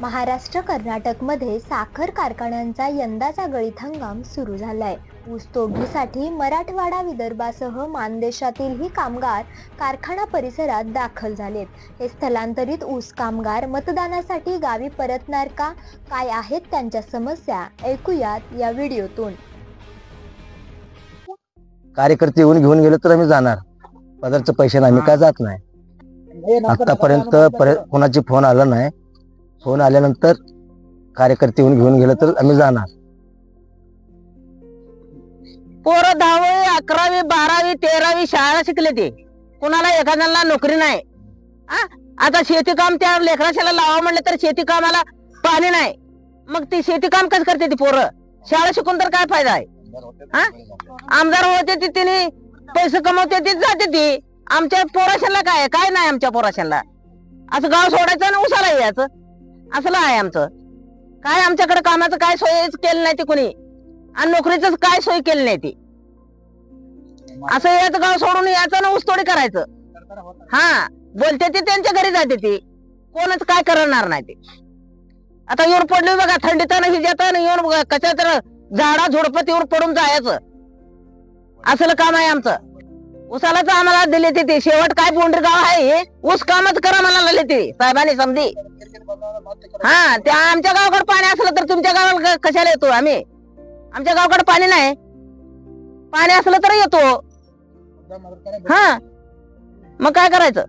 महाराष्ट्र कर्नाटकमध्ये साखर कारखान्यांचा यंदाचा गळीत हंगाम सुरू झालाय। ऊस तोडणीसाठी मराठवाडा विदर्भासह मानदेशातीलही कामगार कारखाना परिसरात दाखल झालेत। हे स्थलांतरित ऊस कामगार मतदानासाठी गावी परतणार का? काय आहेत त्यांच्या समस्या? ऐकूयात या व्हिडिओतून। कार्यकर्ते येऊन घेऊन गेले तर आम्ही जाणार, पदरचे पैसे आम्ही काय जात नाही। आतापर्यंत कोणाची फोन आला नाही। फोन आल्यानंतर कार्यकर्ते येऊन घेऊन गेले तर आम्ही जाणार। पोरं 10वी 11वी 12वी 13वी शाळा शिकले ते, कुणाला एखाद्याला नोकरी नाही। आता शेती काम त्या लेकराशाला लावा म्हणले तर शेती कामाला पाणी नाही, मग ती शेती काम कसं करते ती पोरं? शाळा शिकून तर काय फायदा आहे? आमदार होते ती, तिने पैसे कमवते ती, जाते ती। आमच्या पोराशाला काय नाही। आमच्या पोराशाला असं गाव सोडायचं आणि उसाला यायचं असलं आहे आमचं। काय आमच्याकडे कामाचं काय सोय केलं नाही ती कुणी, आणि नोकरीच काय सोय केली नाही ती। असं याचं गाव सोडून यायचं ना ऊसतोडी करायचं। बोलते ती त्यांच्या घरी जाते ती, कोणच काय करणार नाही ते। आता येऊन पडली बघा, थंडीत हिजात येऊन कशा तर झाडा झुडपत येऊन पडून जायचं, असलं काम आहे आमचं। उसालाच आम्हाला दिले ते शेवट काय बोंडरी गाव आहे, ऊस कामच करा म्हणाले ते साहेबांनी समधी। त्या आमच्या गावाकडे पाणी असलं तर तुमच्या गावाला कशाला येतो आम्ही? आमच्या गावाकडे पाणी नाही, पाणी असलं तर येतो। मग काय करायचं?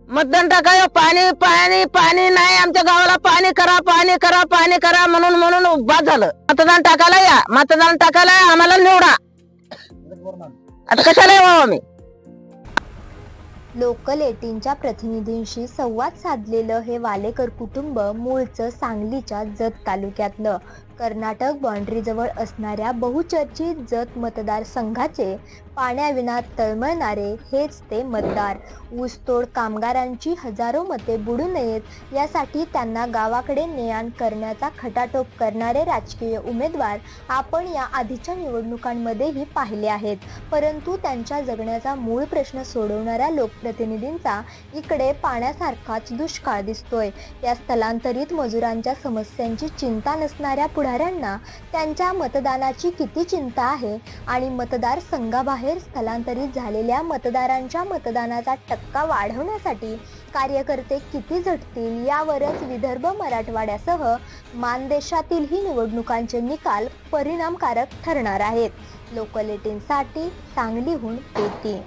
मतदान टाकाय, पाणी पाणी पाणी नाही आमच्या गावाला। पाणी करा, पाणी करा, पाणी करा म्हणून बाद झालं। मतदान टाकायला या, मतदान टाकायला आम्हाला निवडा। आता कशाला येऊ आम्ही? लोकल 18च्या प्रतिनिधींशी संवाद साधलेलं हे वालेकर कुटुंब मूळचं सांगलीच्या जत तालुक्यातलं कर्नाटक बाँड्रीजवळ असणाऱ्या बहुचर्चित जत मतदारसंघाचे पाण्याविना तळमळणारे हेच ते मतदार। ऊसतोड कामगारांची हजारो मते बुडू नयेत यासाठी त्यांना गावाकडे ने-आण करण्याचा खटाटोप करणारे राजकीय उमेदवार आपण या आधीच्या निवडणुकांमध्येही पाहिले आहेत। परंतु त्यांच्या जगण्याचा मूळ प्रश्न सोडवणाऱ्या लोकप्रतिनिधींचा इकडे पाण्यासारखाच दुष्काळ दिसतोय। या स्थलांतरित मजुरांच्या समस्यांची चिंता नसणाऱ्या पुढाऱ्यांना त्यांच्या मतदानाची किती चिंता आहे आणि मतदारसंघाबाहेर स्थलांतरित झालेल्या मतदारांच्या मतदानाचा टक्का वाढवण्यासाठी कार्यकर्ते किती झटतील यावरच विदर्भ मराठवाड्यासह मानदेशातीलही निवडणुकांचे निकाल परिणामकारक ठरणार आहेत। लोकल 18 साठी सांगलीहून प्रीती।